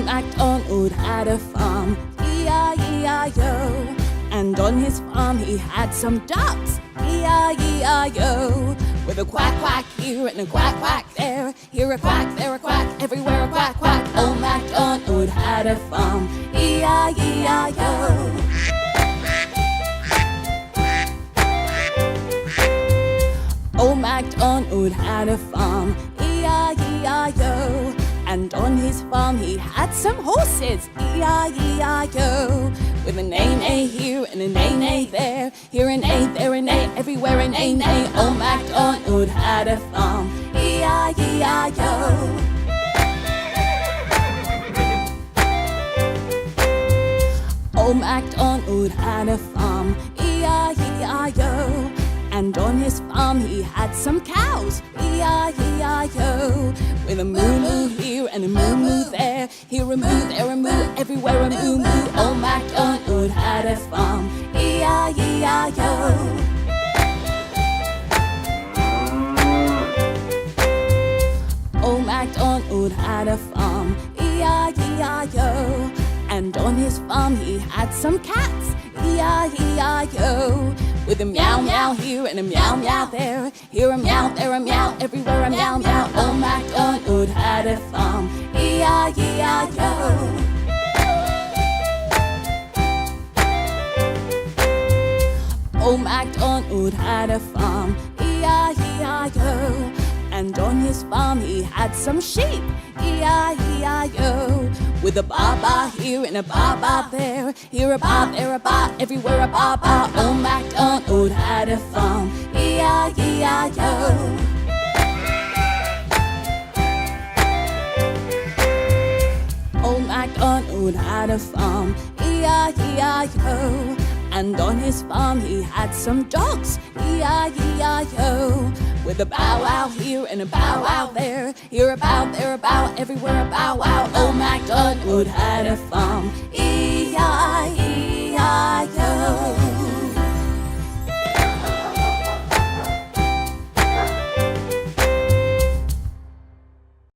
Macdonald had a farm, E-I-E-I-O. And on his farm he had some ducks, E-I-E-I-O. With a quack quack here and a quack quack there, here a quack, there a quack, everywhere a quack quack. Old Macdonald had a farm, E-I-E-I-O. Old Macdonald had a farm, E-I-E-I-O. And on his farm he had some horses, E-I-E-I-O. With a neigh-neigh here and a neigh-neigh there, here an neigh, there a neigh, everywhere a neigh-neigh. Old Macdonald had a farm, E-I-E-I-O. Old Macdonald had a farm, E-I-E-I-O. And on his farm he had some cows, E-I-E-I-O. With a moo-moo here and a moo-moo there, here a moo, there a moo, everywhere a moo-moo. Old Macdonald had a farm, E-I-E-I-O. Old Macdonald had a farm, E-I-E-I-O. And on his farm he had some cats, E-I-E-I-O. With a meow meow here and a meow meow there, here a meow, there a meow, everywhere a meow meow. Old Macdonald had a farm, E-I-E-I-O. Old Macdonald had a farm, E-I-E-I-O. And on his farm he had some sheep, E-I-E-I-O. With a ba-ba here and a ba-ba there, here a ba, there a ba, everywhere a ba-ba. Old Macdonald had a farm, E-I-E-I-O. Old Macdonald had a farm, E-I-E-I-O. And on his farm he had some dogs, E-I-E-I-O. With a bow-wow here and a bow-wow there, here a bow, there a bow, everywhere a bow-wow. Old Macdonald had a farm, E-I-E-I-O.